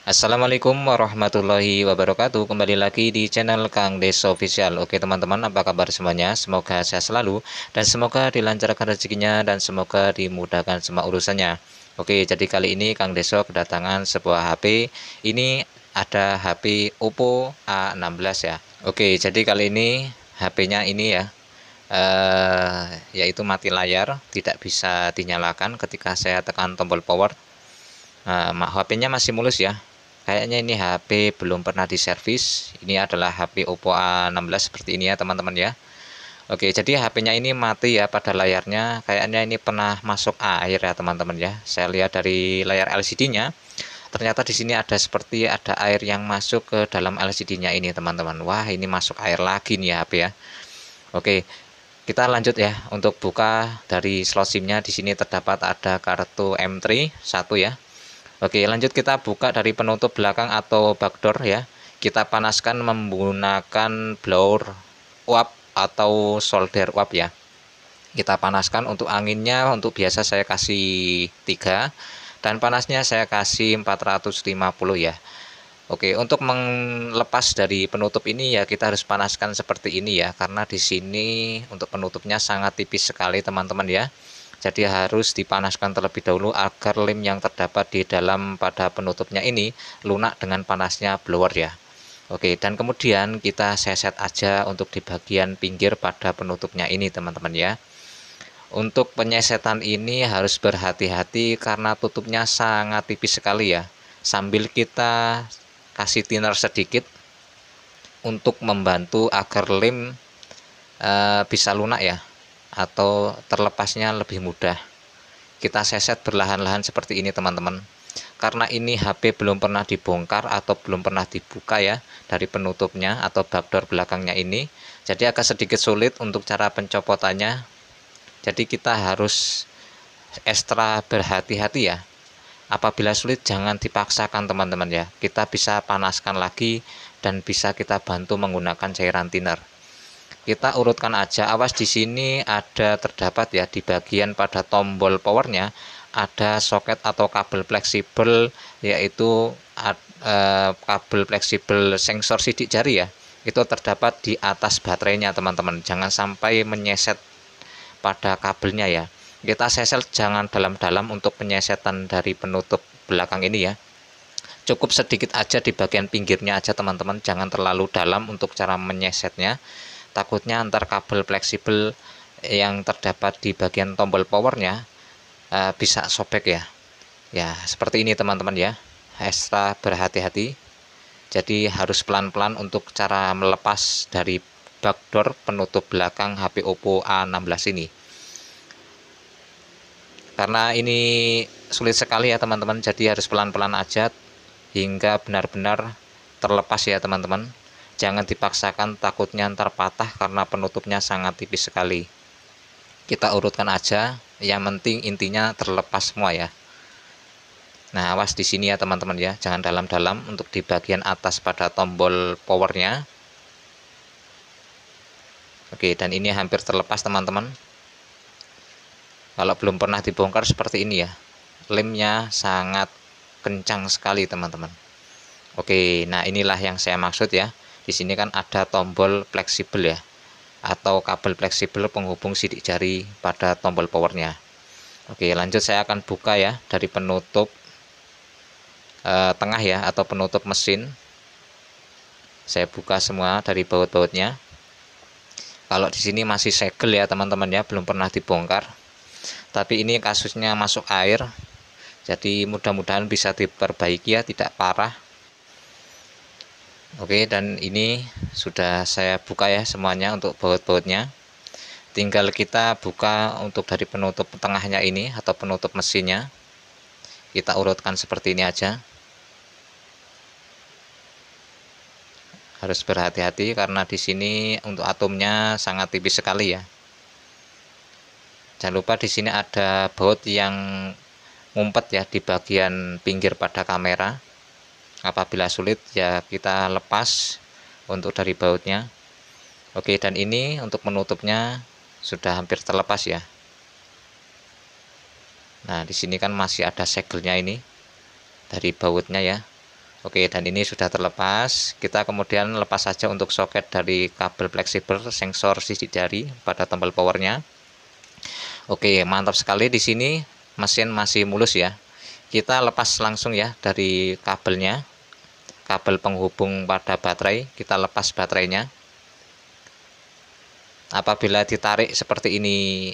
Assalamualaikum warahmatullahi wabarakatuh. Kembali lagi di channel Kang Des Official. Oke teman-teman, apa kabar semuanya? Semoga sehat selalu dan semoga dilancarkan rezekinya dan semoga dimudahkan semua urusannya. Oke, jadi kali ini Kang Deso kedatangan sebuah HP. Ini ada HP Oppo A16 ya. Oke, jadi kali ini HP-nya ini ya, yaitu mati layar, tidak bisa dinyalakan ketika saya tekan tombol power. HP-nya masih mulus ya. Kayaknya ini HP belum pernah diservis. Ini adalah HP Oppo A16 seperti ini ya teman-teman ya. Oke, jadi HP-nya ini mati ya pada layarnya. Kayaknya ini pernah masuk air ya teman-teman ya. Saya lihat dari layar LCD-nya. Ternyata di sini ada seperti ada air yang masuk ke dalam LCD-nya ini teman-teman. Wah, ini masuk air lagi nih ya HP ya. Oke, kita lanjut ya untuk buka dari slot SIM-nya. Di sini terdapat ada kartu M3 1 ya. Oke, lanjut kita buka dari penutup belakang atau backdoor ya. Kita panaskan menggunakan blower uap atau solder uap ya. Kita panaskan untuk anginnya, untuk biasa saya kasih 3 dan panasnya saya kasih 450 ya. Oke, untuk melepas dari penutup ini ya kita harus panaskan seperti ini ya, karena di sini untuk penutupnya sangat tipis sekali teman-teman ya. Jadi harus dipanaskan terlebih dahulu agar lem yang terdapat di dalam pada penutupnya ini lunak dengan panasnya blower ya. Oke, dan kemudian kita seset aja untuk di bagian pinggir pada penutupnya ini teman-teman ya. Untuk penyesetan ini harus berhati-hati karena tutupnya sangat tipis sekali ya. Sambil kita kasih thinner sedikit untuk membantu agar lem bisa lunak ya, atau terlepasnya lebih mudah. Kita seset berlahan-lahan seperti ini teman-teman. Karena ini HP belum pernah dibongkar atau belum pernah dibuka ya dari penutupnya atau backdoor belakangnya ini, jadi agak sedikit sulit untuk cara pencopotannya. Jadi kita harus ekstra berhati-hati ya. Apabila sulit jangan dipaksakan teman-teman ya. Kita bisa panaskan lagi dan bisa kita bantu menggunakan cairan thinner. Kita urutkan aja. Awas di sini ada terdapat ya di bagian pada tombol powernya ada soket atau kabel fleksibel, yaitu kabel fleksibel sensor sidik jari ya. Itu terdapat di atas baterainya teman-teman. Jangan sampai menyeset pada kabelnya ya. Kita sesel jangan dalam-dalam untuk penyesetan dari penutup belakang ini ya. Cukup sedikit aja di bagian pinggirnya aja teman-teman, jangan terlalu dalam untuk cara menyesetnya. Takutnya antar kabel fleksibel yang terdapat di bagian tombol powernya bisa sobek ya. Ya seperti ini teman-teman ya. Ekstra berhati-hati. Jadi harus pelan-pelan untuk cara melepas dari backdoor penutup belakang HP Oppo A16 ini. Karena ini sulit sekali ya teman-teman, jadi harus pelan-pelan aja hingga benar-benar terlepas ya teman-teman. Jangan dipaksakan, takutnya ntar patah karena penutupnya sangat tipis sekali. Kita urutkan aja, yang penting intinya terlepas semua ya. Nah awas di sini ya teman-teman ya, jangan dalam-dalam untuk di bagian atas pada tombol powernya. Oke, dan ini hampir terlepas teman-teman. Kalau belum pernah dibongkar seperti ini ya, lemnya sangat kencang sekali teman-teman. Oke, nah inilah yang saya maksud ya. Di sini kan ada tombol fleksibel ya, atau kabel fleksibel penghubung sidik jari pada tombol powernya. Oke, lanjut saya akan buka ya dari penutup tengah ya, atau penutup mesin. Saya buka semua dari baut-bautnya. Kalau di sini masih segel ya teman-teman ya, belum pernah dibongkar. Tapi ini kasusnya masuk air, jadi mudah-mudahan bisa diperbaiki ya, tidak parah. Oke, dan ini sudah saya buka ya semuanya untuk baut-bautnya. Tinggal kita buka untuk dari penutup tengahnya ini atau penutup mesinnya. Kita urutkan seperti ini aja. Harus berhati-hati karena di sini untuk atomnya sangat tipis sekali ya. Jangan lupa di sini ada baut yang ngumpet ya di bagian pinggir pada kamera. Apabila sulit ya kita lepas untuk dari bautnya. Oke, dan ini untuk menutupnya sudah hampir terlepas ya. Nah, di sini kan masih ada segelnya ini dari bautnya ya. Oke, dan ini sudah terlepas. Kita kemudian lepas saja untuk soket dari kabel fleksibel sensor sidik jari pada tombol powernya. Oke, mantap sekali. Di sini mesin masih mulus ya. Kita lepas langsung ya dari kabelnya, kabel penghubung pada baterai. Kita lepas baterainya. Apabila ditarik seperti ini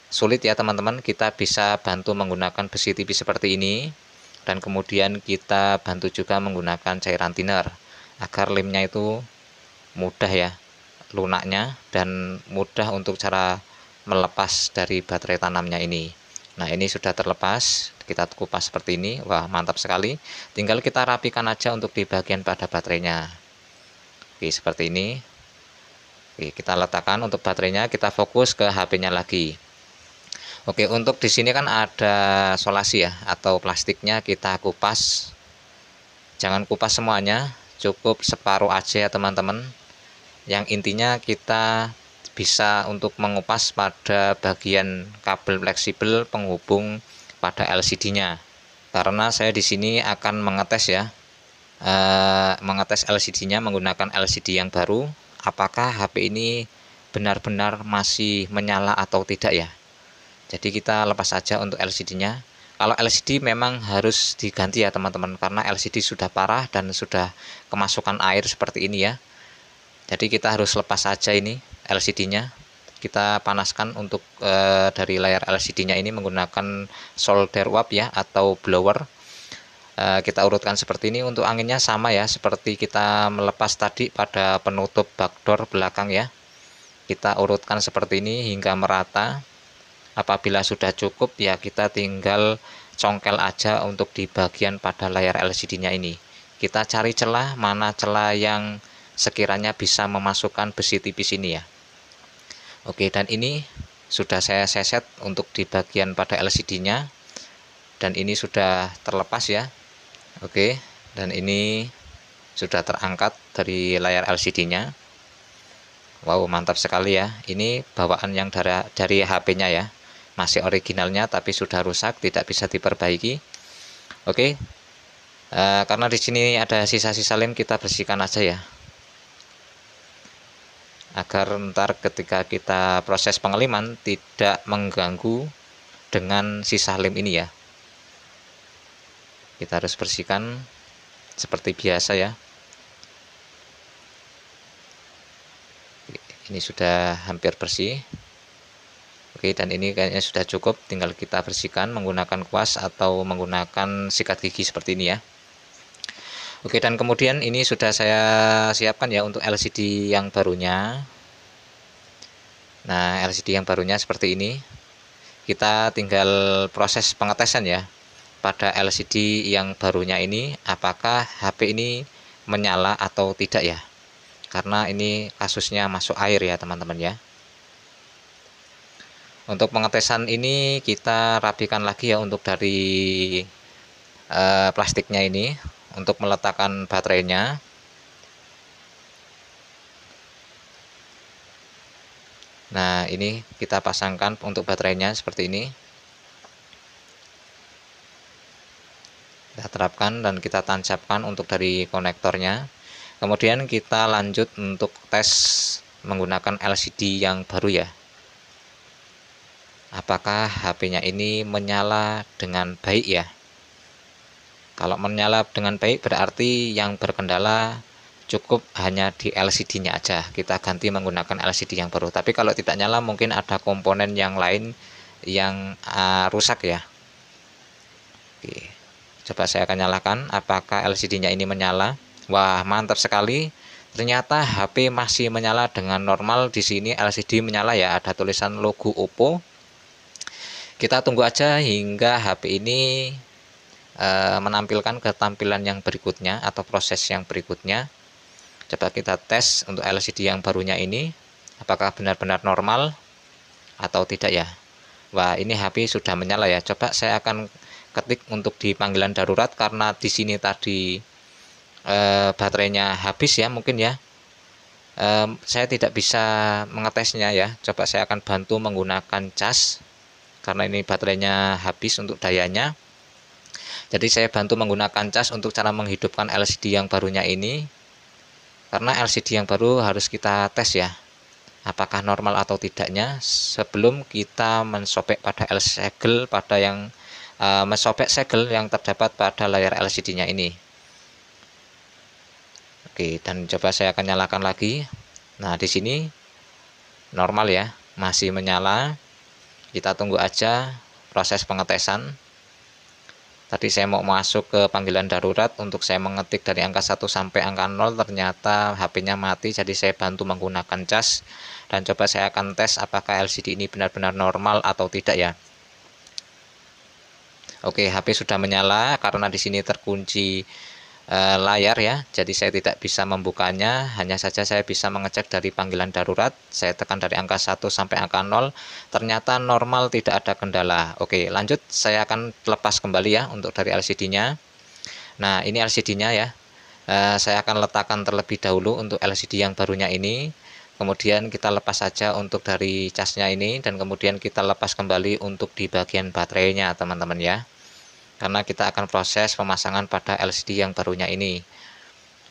sulit ya teman-teman, kita bisa bantu menggunakan besi tipis seperti ini, dan kemudian kita bantu juga menggunakan cairan thinner agar lemnya itu mudah ya lunaknya, dan mudah untuk cara melepas dari baterai tanamnya ini. Nah, ini sudah terlepas, kita kupas seperti ini. Wah, mantap sekali. Tinggal kita rapikan aja untuk di bagian pada baterainya. Oke, seperti ini. Oke, kita letakkan untuk baterainya, kita fokus ke HP-nya lagi. Oke, untuk di sini kan ada solasi ya, atau plastiknya kita kupas. Jangan kupas semuanya, cukup separuh aja ya teman-teman. Yang intinya kita bisa untuk mengupas pada bagian kabel fleksibel penghubung pada LCD-nya. Karena saya di sini akan mengetes ya, mengetes LCD-nya menggunakan LCD yang baru. Apakah HP ini benar-benar masih menyala atau tidak ya? Jadi kita lepas saja untuk LCD-nya. Kalau LCD memang harus diganti ya teman-teman, karena LCD sudah parah dan sudah kemasukan air seperti ini ya. Jadi kita harus lepas saja ini LCD-nya. Kita panaskan untuk dari layar LCD-nya ini menggunakan solder uap ya, atau blower. Kita urutkan seperti ini. Untuk anginnya sama ya, seperti kita melepas tadi pada penutup bakdor belakang ya. Kita urutkan seperti ini hingga merata. Apabila sudah cukup ya, kita tinggal congkel aja untuk di bagian pada layar LCD-nya ini. Kita cari celah, mana celah yang sekiranya bisa memasukkan besi tipis ini ya. Oke, dan ini sudah saya seset untuk di bagian pada LCD-nya, dan ini sudah terlepas ya. Oke, dan ini sudah terangkat dari layar LCD-nya. Wow, mantap sekali ya. Ini bawaan yang dari HP-nya ya. Masih originalnya tapi sudah rusak, tidak bisa diperbaiki. Oke, karena di sini ada sisa-sisa lem, kita bersihkan aja ya, agar ntar ketika kita proses pengeliman tidak mengganggu dengan sisa lem ini ya. Kita harus bersihkan seperti biasa ya. Ini sudah hampir bersih. Oke, dan ini kayaknya sudah cukup, tinggal kita bersihkan menggunakan kuas atau menggunakan sikat gigi seperti ini ya. Oke, dan kemudian ini sudah saya siapkan ya untuk LCD yang barunya. Nah, LCD yang barunya seperti ini. Kita tinggal proses pengetesan ya pada LCD yang barunya ini, apakah HP ini menyala atau tidak ya. Karena ini kasusnya masuk air ya teman-teman ya. Untuk pengetesan ini kita rapikan lagi ya untuk dari plastiknya ini untuk meletakkan baterainya. Nah, ini kita pasangkan untuk baterainya seperti ini. Kita terapkan dan kita tancapkan untuk dari konektornya. Kemudian kita lanjut untuk tes menggunakan LCD yang baru ya. Apakah HP-nya ini menyala dengan baik ya. Kalau menyala dengan baik berarti yang berkendala cukup hanya di LCD-nya aja. Kita ganti menggunakan LCD yang baru. Tapi kalau tidak nyala mungkin ada komponen yang lain yang rusak ya. Oke, coba saya akan nyalakan apakah LCD-nya ini menyala. Wah, mantap sekali. Ternyata HP masih menyala dengan normal. Di sini LCD menyala ya, ada tulisan logo Oppo. Kita tunggu aja hingga HP ini menampilkan ketampilan yang berikutnya atau proses yang berikutnya. Coba kita tes untuk LCD yang barunya ini, apakah benar-benar normal atau tidak ya. Wah, ini HP sudah menyala ya. Coba saya akan ketik untuk di panggilan darurat, karena di sini tadi baterainya habis ya mungkin ya. Saya tidak bisa mengetesnya ya. Coba saya akan bantu menggunakan cas, karena ini baterainya habis untuk dayanya. Jadi saya bantu menggunakan cas untuk cara menghidupkan LCD yang barunya ini, karena LCD yang baru harus kita tes ya, apakah normal atau tidaknya sebelum kita mensobek pada segel pada yang mensobek segel yang terdapat pada layar LCD-nya ini. Oke, dan coba saya akan nyalakan lagi. Nah, di sini normal ya, masih menyala. Kita tunggu aja proses pengetesan. Tadi saya mau masuk ke panggilan darurat untuk saya mengetik dari angka 1 sampai angka 0, ternyata HP-nya mati, jadi saya bantu menggunakan cas. Dan coba saya akan tes apakah LCD ini benar-benar normal atau tidak ya. Oke, HP sudah menyala karena di sini terkunci layar ya, jadi saya tidak bisa membukanya. Hanya saja saya bisa mengecek dari panggilan darurat. Saya tekan dari angka 1 sampai angka 0, ternyata normal, tidak ada kendala. Oke, lanjut, saya akan lepas kembali ya untuk dari LCD-nya. Nah, ini LCD-nya ya. Saya akan letakkan terlebih dahulu untuk LCD yang barunya ini. Kemudian kita lepas saja untuk dari casnya ini, dan kemudian kita lepas kembali untuk di bagian baterainya teman-teman ya, karena kita akan proses pemasangan pada LCD yang barunya ini.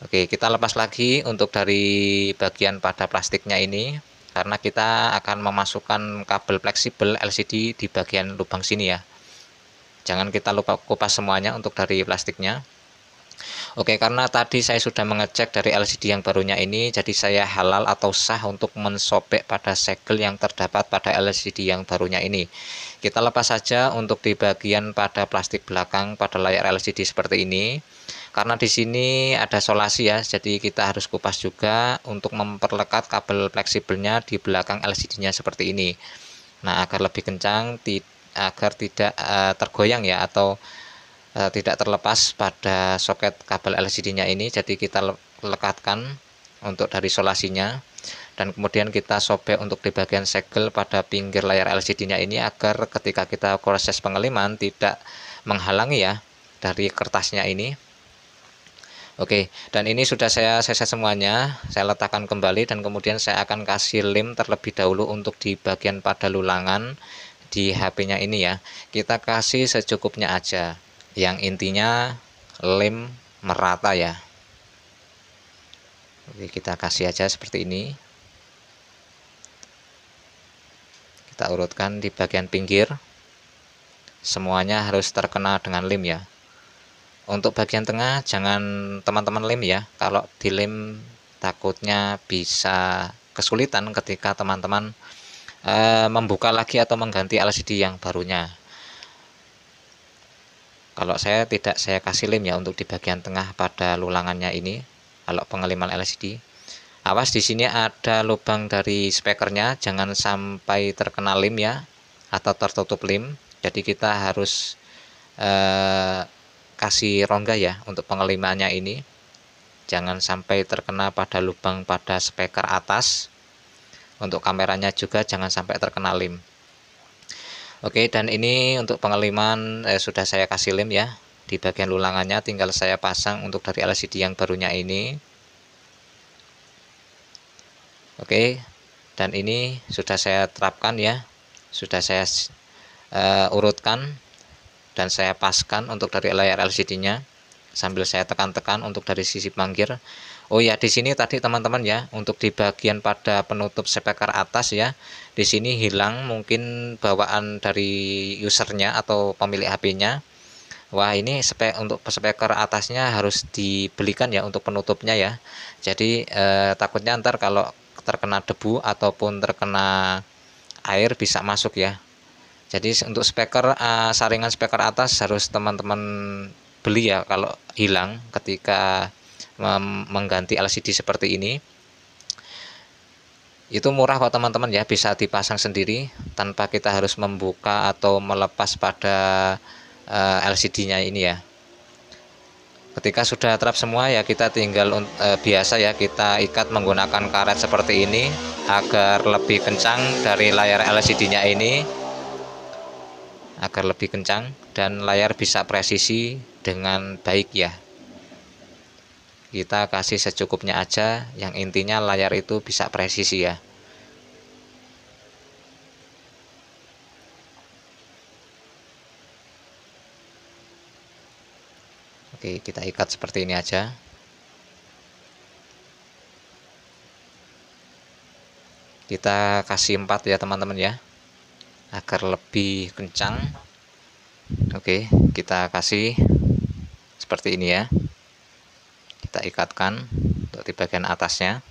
Oke, kita lepas lagi untuk dari bagian pada plastiknya ini, karena kita akan memasukkan kabel fleksibel LCD di bagian lubang sini ya. Jangan kita lupa kupas semuanya untuk dari plastiknya. Oke, karena tadi saya sudah mengecek dari LCD yang barunya ini, jadi saya halal atau sah untuk mensobek pada segel yang terdapat pada LCD yang barunya ini. Kita lepas saja untuk di bagian pada plastik belakang pada layar LCD seperti ini. Karena di sini ada solasi ya, jadi kita harus kupas juga untuk memperlekat kabel fleksibelnya di belakang LCD-nya seperti ini. Nah, agar lebih kencang, agar tidak tergoyang ya, atau tidak terlepas pada soket kabel LCD-nya ini. Jadi kita lekatkan untuk dari solasinya, dan kemudian kita sobek untuk di bagian segel pada pinggir layar LCD-nya ini, agar ketika kita proses pengeliman tidak menghalangi ya dari kertasnya ini. Oke, dan ini sudah saya set semuanya, saya letakkan kembali, dan kemudian saya akan kasih lem terlebih dahulu untuk di bagian pada lulangan di HP-nya ini ya. Kita kasih secukupnya aja, yang intinya lem merata ya. Oke, kita kasih aja seperti ini. Kita urutkan di bagian pinggir, semuanya harus terkena dengan lem ya. Untuk bagian tengah jangan teman-teman lem ya, kalau dilem takutnya bisa kesulitan ketika teman-teman membuka lagi atau mengganti LCD yang barunya. Kalau saya tidak saya kasih lem ya untuk di bagian tengah pada lulangannya ini, kalau pengeliman LCD. Awas, di sini ada lubang dari spekernya, jangan sampai terkena lem ya, atau tertutup lem. Jadi kita harus kasih rongga ya untuk pengelimannya ini, jangan sampai terkena pada lubang pada speker atas. Untuk kameranya juga jangan sampai terkena lem. Oke, dan ini untuk pengeliman sudah saya kasih lem ya di bagian lulangannya, tinggal saya pasang untuk dari LCD yang barunya ini. Oke, dan ini sudah saya terapkan ya, sudah saya urutkan dan saya paskan untuk dari layar LCD-nya sambil saya tekan-tekan untuk dari sisi panggir. Oh ya, di sini tadi teman-teman ya, untuk di bagian pada penutup speaker atas ya, di sini hilang, mungkin bawaan dari usernya atau pemilik HP-nya. Wah, ini untuk speaker atasnya harus dibelikan ya untuk penutupnya ya. Jadi takutnya ntar kalau terkena debu ataupun terkena air bisa masuk ya. Jadi untuk speaker saringan speaker atas harus teman-teman beli ya kalau hilang ketika mengganti LCD seperti ini. Itu murah kok teman-teman ya, bisa dipasang sendiri tanpa kita harus membuka atau melepas pada LCD-nya ini ya. Ketika sudah terap semua ya, kita tinggal biasa ya, kita ikat menggunakan karet seperti ini agar lebih kencang dari layar LCD-nya ini, agar lebih kencang dan layar bisa presisi dengan baik ya. Kita kasih secukupnya aja, yang intinya layar itu bisa presisi ya. Oke, kita ikat seperti ini aja. Kita kasih 4 ya teman-teman ya, agar lebih kencang. Oke, kita kasih seperti ini ya. Kita ikatkan untuk di bagian atasnya.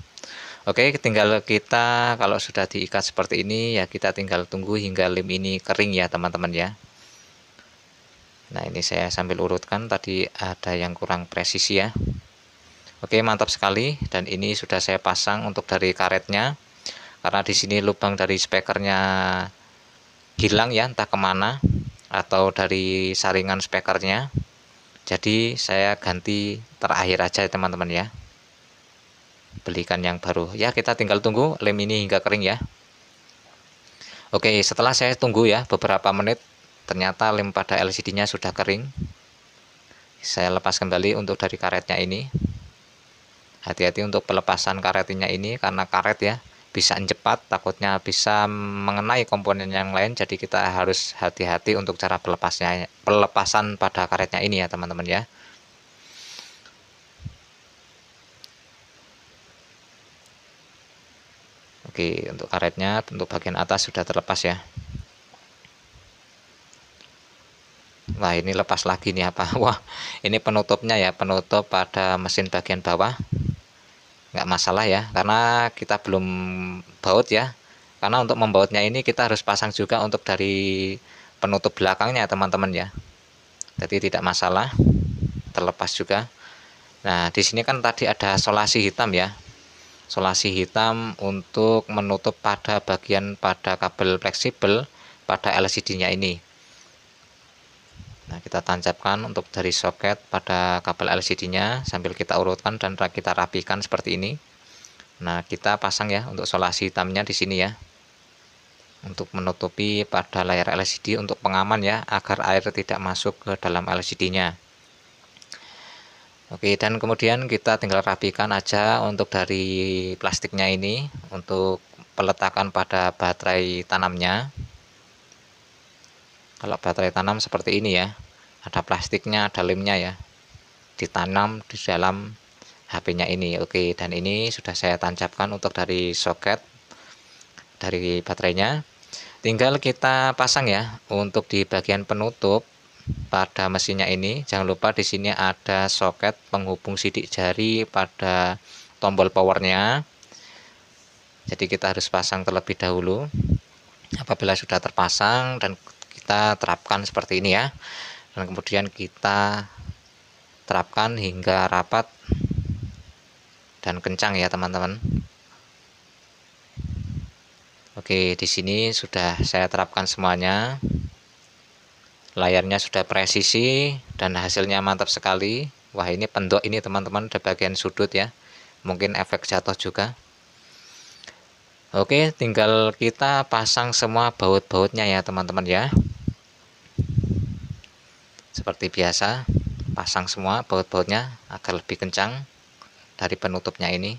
Oke, tinggal kita kalau sudah diikat seperti ini ya, kita tinggal tunggu hingga lem ini kering ya teman-teman ya. Nah, ini saya sambil urutkan, tadi ada yang kurang presisi ya. Oke, mantap sekali. Dan ini sudah saya pasang untuk dari karetnya, karena di sini lubang dari spekernya hilang ya, entah kemana, atau dari saringan spekernya. Jadi saya ganti terakhir aja ya teman-teman ya, belikan yang baru ya. Kita tinggal tunggu lem ini hingga kering ya. Oke, setelah saya tunggu ya beberapa menit, ternyata lem pada LCD nya sudah kering. Saya lepas kembali untuk dari karetnya ini. Hati-hati untuk pelepasan karetnya ini, karena karet ya bisa cepat, takutnya bisa mengenai komponen yang lain. Jadi kita harus hati-hati untuk cara pelepasan pada karetnya ini ya teman-teman ya. Oke, untuk karetnya untuk bagian atas sudah terlepas ya. Wah, ini lepas lagi nih apa? Wah, ini penutupnya ya, penutup pada mesin bagian bawah. Nggak masalah ya, karena kita belum baut ya. Karena untuk membautnya ini kita harus pasang juga untuk dari penutup belakangnya teman-teman ya. Jadi tidak masalah, terlepas juga. Nah, di sini kan tadi ada solasi hitam ya. Solasi hitam untuk menutup pada bagian pada kabel fleksibel pada LCD-nya ini. Nah, kita tancapkan untuk dari soket pada kabel LCD-nya sambil kita urutkan dan kita rapikan seperti ini. Nah, kita pasang ya untuk solasi hitamnya di sini ya, untuk menutupi pada layar LCD untuk pengaman ya, agar air tidak masuk ke dalam LCD-nya. Oke, dan kemudian kita tinggal rapikan aja untuk dari plastiknya ini untuk peletakan pada baterai tanamnya. Kalau baterai tanam seperti ini ya, ada plastiknya, ada lemnya ya, ditanam di dalam HP-nya ini. Oke, dan ini sudah saya tancapkan untuk dari soket dari baterainya. Tinggal kita pasang ya untuk di bagian penutup pada mesinnya ini. Jangan lupa di sini ada soket penghubung sidik jari pada tombol powernya. Jadi kita harus pasang terlebih dahulu. Apabila sudah terpasang dan kita terapkan seperti ini ya, dan kemudian kita terapkan hingga rapat dan kencang ya teman-teman. Oke, di sini sudah saya terapkan semuanya. Layarnya sudah presisi dan hasilnya mantap sekali. Wah, ini pendok ini teman-teman, ada bagian sudut ya, mungkin efek jatuh juga. Oke, tinggal kita pasang semua baut-bautnya ya teman-teman ya. Seperti biasa, pasang semua baut-bautnya agar lebih kencang dari penutupnya ini.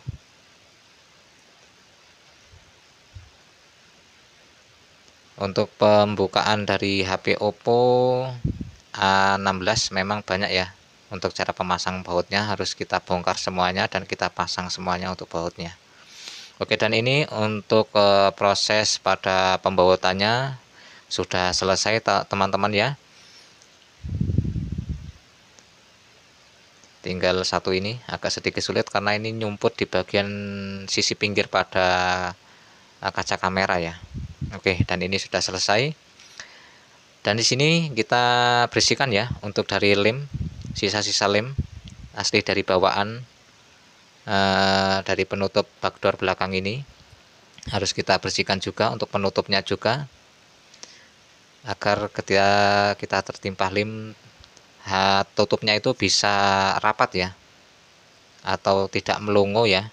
Untuk pembukaan dari HP Oppo A16 memang banyak ya. Untuk cara pemasang bautnya harus kita bongkar semuanya dan kita pasang semuanya untuk bautnya. Oke, dan ini untuk proses pada pembautannya sudah selesai teman-teman ya. Tinggal satu ini agak sedikit sulit karena ini nyumput di bagian sisi pinggir pada kaca kamera ya. Oke, dan ini sudah selesai. Dan di sini kita bersihkan ya untuk dari lem, sisa-sisa lem asli dari bawaan dari penutup bakdoor belakang ini harus kita bersihkan juga untuk penutupnya juga, agar ketika kita tertimpa lem tutupnya itu bisa rapat ya, atau tidak melongo ya.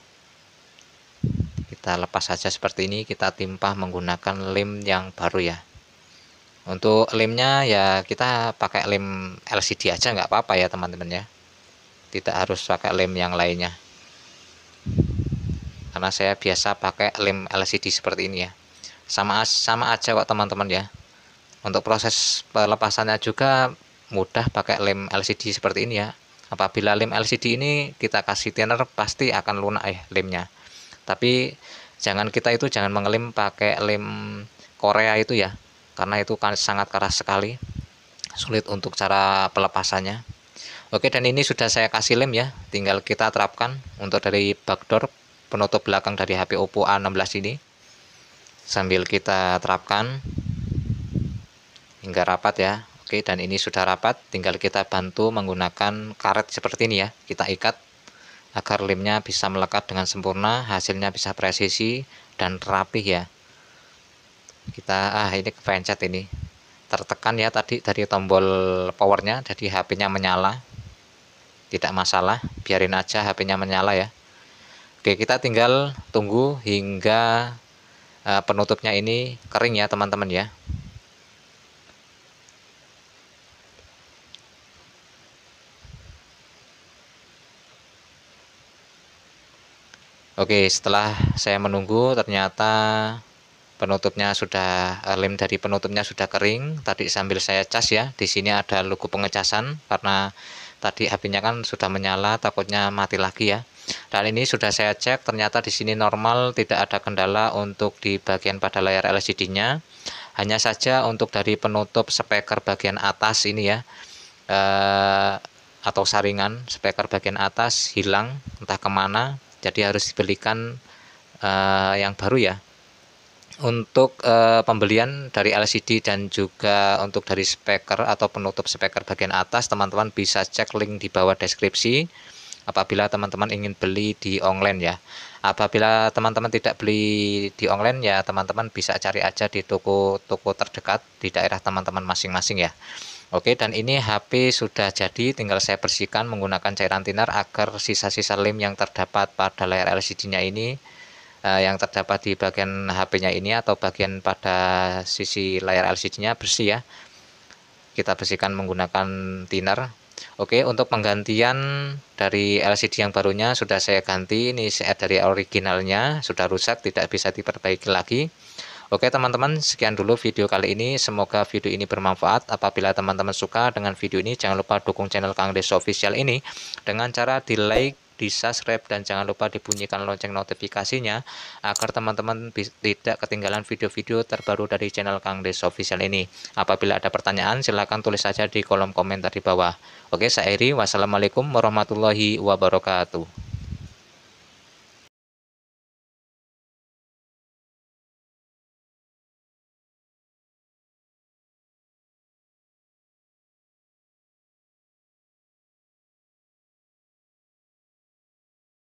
Kita lepas saja seperti ini, kita timpa menggunakan lem yang baru ya. Untuk lemnya ya kita pakai lem LCD aja nggak apa-apa ya teman-teman ya, tidak harus pakai lem yang lainnya, karena saya biasa pakai lem LCD seperti ini ya. Sama aja kok teman-teman ya. Untuk proses pelepasannya juga mudah pakai lem LCD seperti ini ya. Apabila lem LCD ini kita kasih thinner, pasti akan lunak lemnya. Tapi jangan mengelem pakai lem Korea itu ya, karena itu kan sangat keras sekali, sulit untuk cara pelepasannya. Oke, dan ini sudah saya kasih lem ya, tinggal kita terapkan untuk dari backdoor penutup belakang dari HP Oppo A16 ini. Sambil kita terapkan hingga rapat ya. Oke, dan ini sudah rapat, tinggal kita bantu menggunakan karet seperti ini ya. Kita ikat agar lemnya bisa melekat dengan sempurna, hasilnya bisa presisi dan rapih ya. Kita ini kepencet ini. Tertekan ya tadi dari tombol powernya, jadi HP-nya menyala. Tidak masalah, biarin aja HP-nya menyala ya. Oke, kita tinggal tunggu hingga penutupnya ini kering ya teman-teman ya. Oke, setelah saya menunggu ternyata penutupnya sudah lem dari penutupnya sudah kering. Tadi sambil saya cas ya, di sini ada logo pengecasan karena tadi HP-nya kan sudah menyala, takutnya mati lagi ya. Dan ini sudah saya cek, ternyata di sini normal, tidak ada kendala untuk di bagian pada layar LCD-nya. Hanya saja untuk dari penutup speaker bagian atas ini ya, atau saringan speaker bagian atas hilang entah kemana. Jadi harus dibelikan yang baru ya. Untuk pembelian dari LCD dan juga untuk dari speaker atau penutup speaker bagian atas, teman-teman bisa cek link di bawah deskripsi apabila teman-teman ingin beli di online ya. Apabila teman-teman tidak beli di online ya, teman-teman bisa cari aja di toko-toko terdekat di daerah teman-teman masing-masing ya. Oke, dan ini HP sudah jadi, tinggal saya bersihkan menggunakan cairan thinner agar sisa-sisa lem yang terdapat pada layar LCD-nya ini, yang terdapat di bagian HP-nya ini atau bagian pada sisi layar LCD-nya bersih ya. Kita bersihkan menggunakan thinner. Oke, untuk penggantian dari LCD yang barunya sudah saya ganti, ini dari originalnya sudah rusak, tidak bisa diperbaiki lagi. Oke teman-teman, sekian dulu video kali ini. Semoga video ini bermanfaat. Apabila teman-teman suka dengan video ini, jangan lupa dukung channel Kang Des Official ini dengan cara di like, di subscribe, dan jangan lupa dibunyikan lonceng notifikasinya agar teman-teman tidak ketinggalan video-video terbaru dari channel Kang Des Official ini. Apabila ada pertanyaan, silahkan tulis saja di kolom komentar di bawah. Oke, saya Eri. Wassalamualaikum warahmatullahi wabarakatuh.